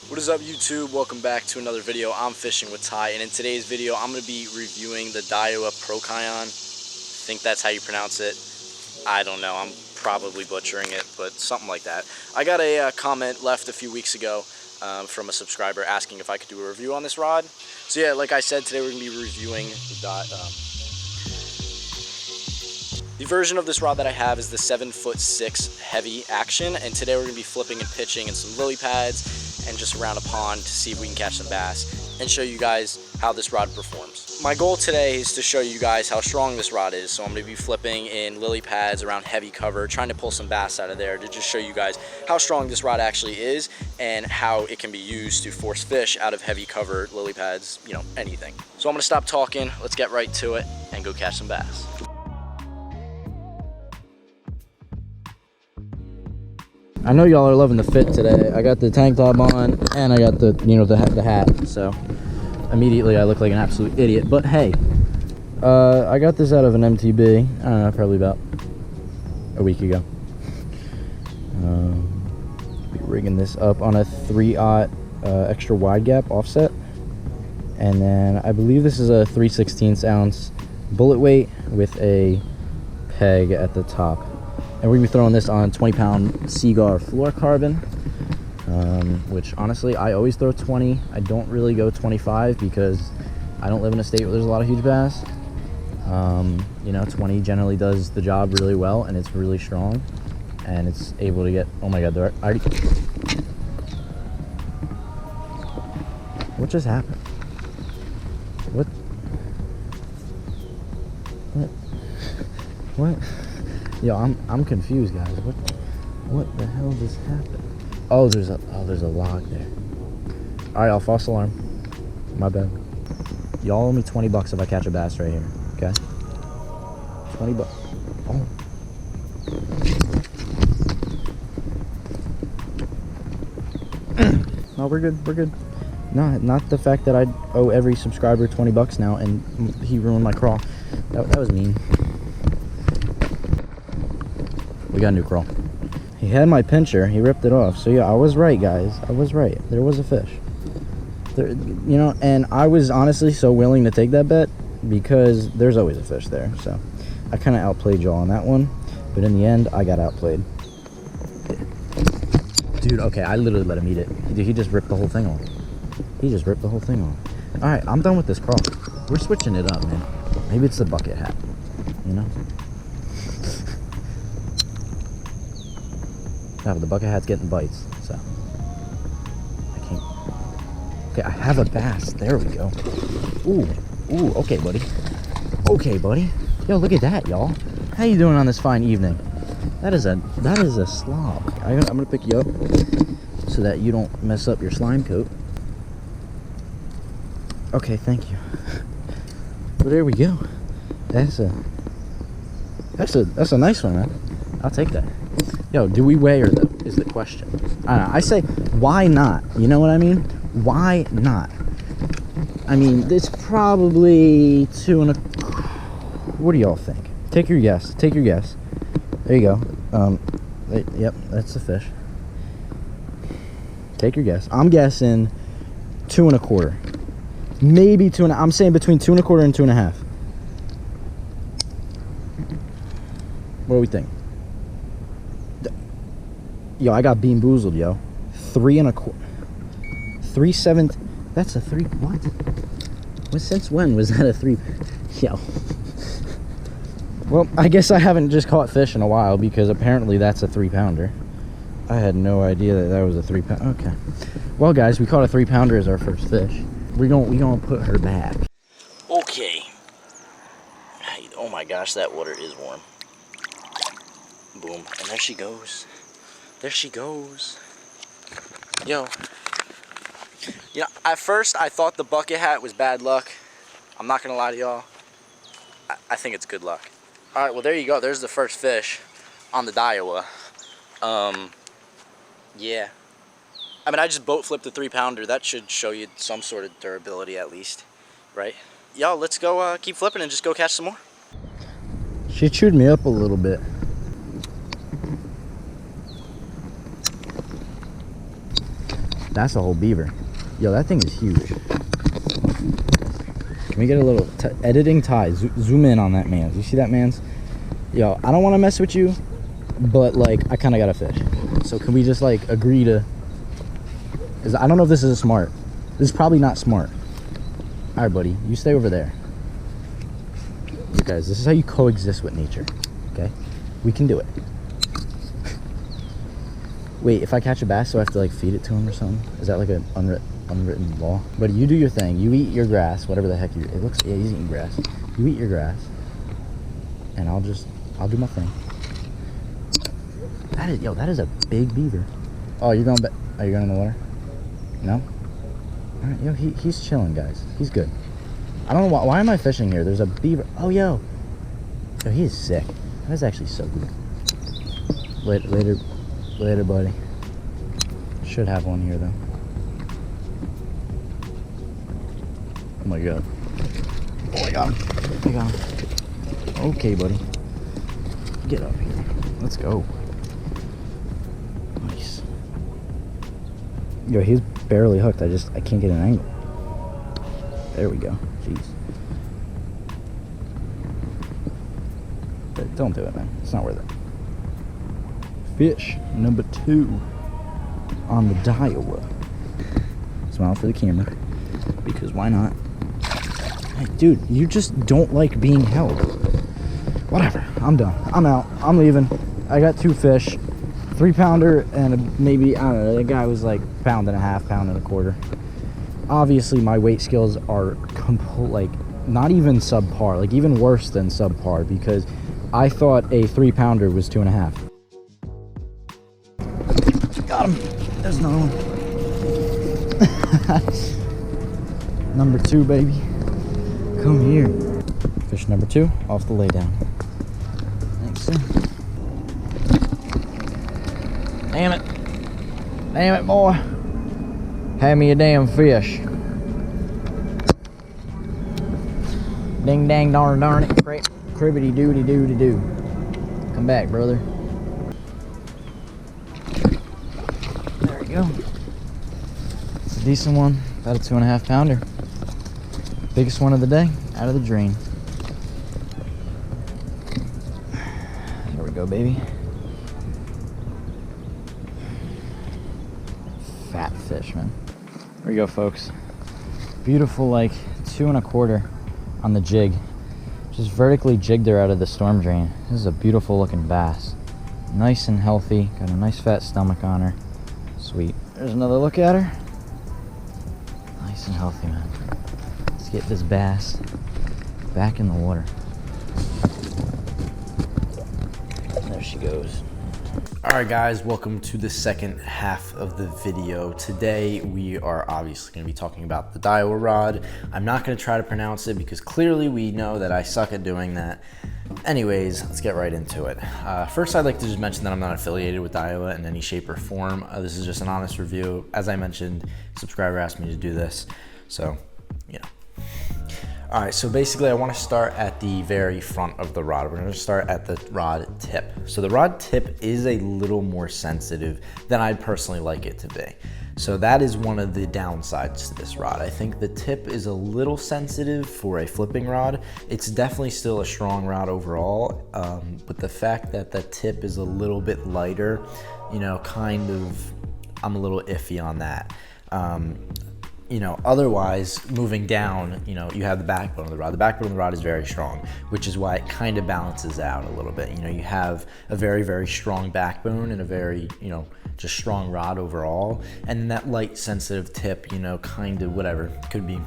What is up, YouTube? Welcome back to another video. I'm fishing with Ty, and in today's video I'm going to be reviewing the Diawa Procyon. I think that's how you pronounce it. I don't know, I'm probably butchering it, but something like that. I got a comment left a few weeks ago from a subscriber asking if I could do a review on this rod. So yeah, like I said, today we're going to be reviewing the version of this rod that I have is the 7'6" heavy action, and today we're going to be flipping and pitching in some lily pads and just around a pond to see if we can catch some bass and show you guys how this rod performs. My goal today is to show you guys how strong this rod is, so I'm going to be flipping in lily pads around heavy cover, trying to pull some bass out of there to just show you guys how strong this rod actually is and how it can be used to force fish out of heavy cover lily pads, you know, anything. So I'm going to stop talking, let's get right to it and go catch some bass. I know y'all are loving the fit today. I got the tank top on and I got the, you know, the hat. So immediately I look like an absolute idiot. But hey, I got this out of an MTB. I don't know, probably about a week ago. Be rigging this up on a 3/0 extra wide gap offset, and then I believe this is a 3/16 ounce bullet weight with a peg at the top. And we're going to be throwing this on 20-pound Seaguar fluorocarbon, which honestly, I always throw 20. I don't really go 25 because I don't live in a state where there's a lot of huge bass. You know, 20 generally does the job really well, and it's really strong, and it's able to get, oh my god, what just happened? What? Yo, I'm confused, guys. What the hell just happened? Oh, there's a log there. All right, I'll false alarm. My bad. Y'all owe me 20 bucks if I catch a bass right here. Okay? 20 bucks. Oh. No, we're good. We're good. No, not the fact that I owe every subscriber 20 bucks now and he ruined my crawl. That was mean. We got a new crawl. He had my pincher, he ripped it off. So yeah, I was right, guys. I was right. There was a fish. There, you know, and I was honestly so willing to take that bet because there's always a fish there. So I kind of outplayed y'all on that one, but in the end, I got outplayed. Dude, okay, I literally let him eat it. Dude, he just ripped the whole thing off. He just ripped the whole thing off. All right, I'm done with this crawl. We're switching it up, man. Maybe it's the bucket hat, you know? No, but the bucket hat's getting bites, so I can't. Okay, I have a bass. There we go. Ooh, okay, buddy. Okay, buddy. Yo, look at that, y'all. How you doing on this fine evening? That is a slob. I'm gonna pick you up so that you don't mess up your slime coat. Okay, thank you. Well, there we go. That's a nice one, man. I'll take that. Yo, do we weigh or is the question? I don't know. I say, why not? You know what I mean? Why not? I mean, it's probably 2 1/4. What do y'all think? Take your guess. Take your guess. There you go. Yep, that's the fish. Take your guess. I'm guessing 2 1/4. Maybe 2 1/2. I'm saying between 2 1/4 and 2 1/2. What do we think? Yo, I got bean boozled, yo. 3 1/4. 3/7. That's a 3. What? Well, since when was that a 3? Yo. Well, I guess I haven't just caught fish in a while because apparently that's a 3-pounder. I had no idea that was a 3-pounder. Okay. Well, guys, we caught a 3-pounder as our first fish. We gonna put her back. Okay. Oh my gosh, that water is warm. Boom. And there she goes. There she goes. Yo. You know, at first I thought the bucket hat was bad luck. I'm not gonna lie to y'all. I think it's good luck. Alright, well there you go. There's the first fish on the Diawa. Yeah. I mean, I just boat flipped the 3-pounder. That should show you some sort of durability at least, right? Y'all, let's go keep flipping and just go catch some more. She chewed me up a little bit. That's a whole beaver. Yo, that thing is huge. Can we get a little editing tie? Zoom in on that man's. You see that man's? Yo, I don't want to mess with you, but like I kind of got a fish. So can we just like agree to? I don't know if this is smart. This is probably not smart. All right, buddy, you stay over there. You guys, this is how you coexist with nature. Okay, we can do it. Wait, if I catch a bass, do I have to like feed it to him or something? Is that like an unwritten law? But you do your thing. You eat your grass, whatever the heck it looks. Yeah, he's eating grass. You eat your grass, and I'll do my thing. That is a big beaver. Oh, you're going back? Are you going in the water? No. All right, yo, he's chilling, guys. He's good. I don't know why am I fishing here? There's a beaver. Oh, yo, he is sick. That is actually so good. Later, buddy. Should have one here though. Oh my god. Oh, I got him. Okay, buddy. Get up here. Let's go. Nice. Yo, he's barely hooked. I can't get an angle. There we go. Jeez. But don't do it, man. It's not worth it. Fish number 2 on the Diawa. Smile for the camera, because why not? Hey, dude, you just don't like being held. Whatever, I'm done. I'm out. I'm leaving. I got 2 fish, 3-pounder and maybe, I don't know, the guy was like pound and a half, pound and a quarter. Obviously, my weight skills are not even subpar, like even worse than subpar, because I thought a 3-pounder was 2.5. Got him. There's another one. Number 2, baby. Come here. Fish number 2 off the lay down. Thanks, sir. Damn it. Damn it, boy. Hand me a damn fish. Ding dang darn it. Cribbity doody doody doo. Come back, brother. There we go. It's a decent one. About a 2.5-pounder. Biggest one of the day. Out of the drain. There we go, baby. Fat fish, man. There we go, folks. Beautiful, like 2.25 on the jig. Just vertically jigged her out of the storm drain. This is a beautiful looking bass. Nice and healthy. Got a nice fat stomach on her. Sweet. There's another look at her. Nice and healthy, man. Let's get this bass back in the water. There she goes. Alright guys, welcome to the second half of the video. Today we are obviously going to be talking about the Diawa rod. I'm not going to try to pronounce it because clearly we know that I suck at doing that. Anyways, let's get right into it. First, I'd like to just mention that I'm not affiliated with Diawa in any shape or form. This is just an honest review. As I mentioned, a subscriber asked me to do this, so, you know. All right, so basically I want to start at the very front of the rod. We're going to start at the rod tip. So the rod tip is a little more sensitive than I'd personally like it to be. So that is one of the downsides to this rod. I think the tip is a little sensitive for a flipping rod. It's definitely still a strong rod overall, but the fact that the tip is a little bit lighter, you know, kind of, I'm a little iffy on that. You know, otherwise, moving down, you know, you have the backbone of the rod. The backbone of the rod is very strong, which is why it kind of balances out a little bit. You know, you have a very, very strong backbone and a very, you know, just strong rod overall. And then that light, sensitive tip, you know, kind of whatever, could be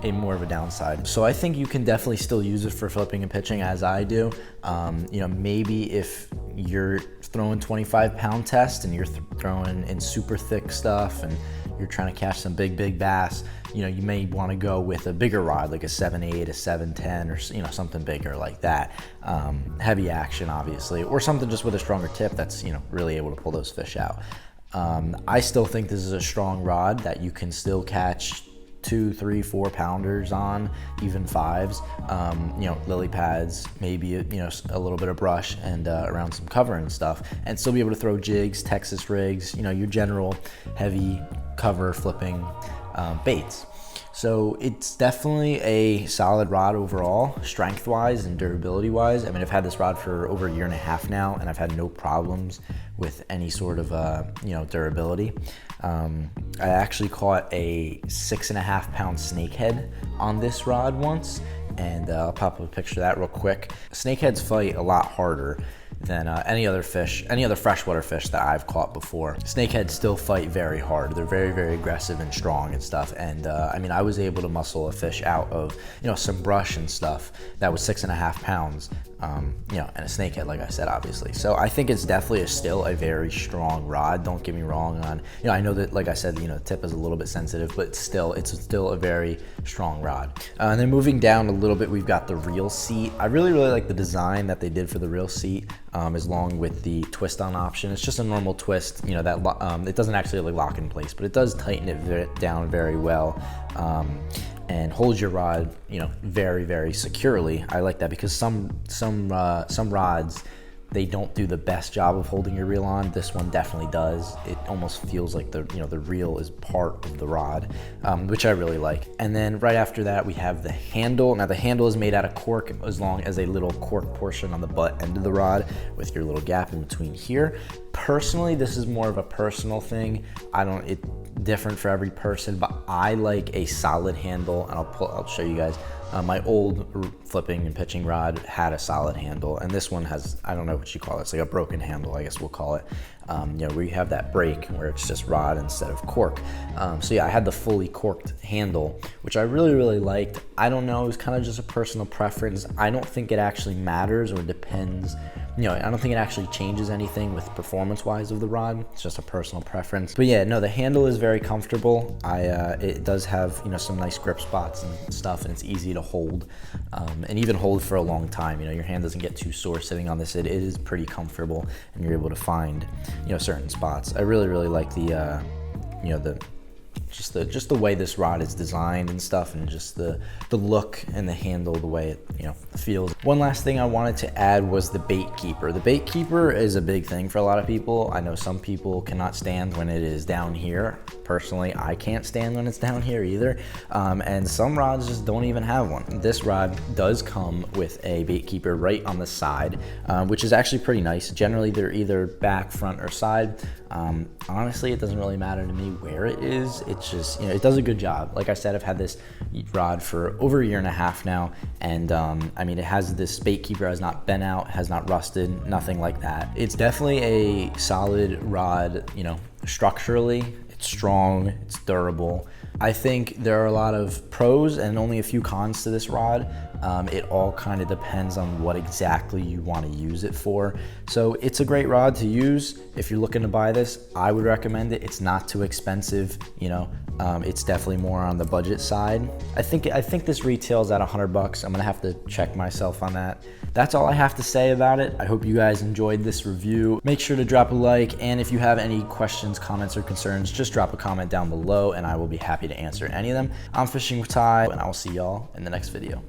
a more of a downside. So I think you can definitely still use it for flipping and pitching as I do. You know, maybe if you're throwing 25-pound test and you're throwing in super thick stuff and you're trying to catch some big bass, you know, you may want to go with a bigger rod, like a 7/8, a 7/10, or, you know, something bigger like that. Heavy action, obviously, or something just with a stronger tip that's, you know, really able to pull those fish out. I still think this is a strong rod that you can still catch 2, 3, 4 pounders on, even 5s, you know, lily pads, maybe, you know, a little bit of brush and around some cover and stuff, and still be able to throw jigs, Texas rigs, you know, your general heavy cover flipping baits. So it's definitely a solid rod overall, strength-wise and durability-wise. I mean, I've had this rod for over a year and a half now, and I've had no problems with any sort of, durability. I actually caught a 6.5 pound snakehead on this rod once, and I'll pop up a picture of that real quick. Snakeheads fight a lot harder than any other freshwater fish that I've caught before. Snakeheads still fight very hard. They're very, very aggressive and strong and stuff. And I mean, I was able to muscle a fish out of, some brush and stuff that was 6.5 pounds, and a snakehead, like I said, obviously. So I think it's definitely still a very strong rod. Don't get me wrong on, I know that, like I said, the tip is a little bit sensitive, but it's still a very strong rod. And then moving down a little bit, we've got the reel seat. I really, really like the design that they did for the reel seat. As long with the twist on option. It's just a normal twist, that it doesn't actually lock in place, but it does tighten it down very well, and holds your rod, very, very securely. I like that because some rods, they don't do the best job of holding your reel on. This one definitely does. It almost feels like the reel is part of the rod, which I really like. And then right after that, we have the handle. Now the handle is made out of cork, as long as a little cork portion on the butt end of the rod with your little gap in between here. Personally, this is more of a personal thing. It's different for every person, but I like a solid handle, and I'll show you guys. My old flipping and pitching rod had a solid handle, and this one has, I don't know what you call it, it's like a broken handle, I guess we'll call it. Where you have that break where it's just rod instead of cork. So yeah, I had the fully corked handle, which I really, really liked. I don't know, it was kind of just a personal preference. I don't think it actually matters or depends. I don't think it actually changes anything with performance-wise of the rod. It's just a personal preference. But yeah, no, the handle is very comfortable. It does have, some nice grip spots and stuff, and it's easy to hold, and even hold for a long time. Your hand doesn't get too sore sitting on this. It is pretty comfortable, and you're able to find, certain spots. I really, really like the, just the way this rod is designed and stuff, and just the look and the handle, the way it feels. One last thing I wanted to add was the bait keeper. The bait keeper is a big thing for a lot of people. I know some people cannot stand when it is down here. Personally, I can't stand when it's down here either, and some rods just don't even have one. This rod does come with a bait keeper right on the side, which is actually pretty nice. Generally, they're either back, front, or side. Honestly, it doesn't really matter to me where it is. It's just, it does a good job. Like I said, I've had this rod for over a year and a half now, and I mean, it has this bait keeper, has not bent out, has not rusted, nothing like that. It's definitely a solid rod, structurally. It's strong, it's durable. I think there are a lot of pros and only a few cons to this rod. It all kind of depends on what exactly you want to use it for. So it's a great rod to use. If you're looking to buy this, I would recommend it. It's not too expensive, it's definitely more on the budget side. I think this retails at $100. I'm gonna have to check myself on that. That's all I have to say about it. I hope you guys enjoyed this review. Make sure to drop a like, and if you have any questions, comments, or concerns, just drop a comment down below and I will be happy to answer any of them. I'm Fishing with Ty, and I will see y'all in the next video.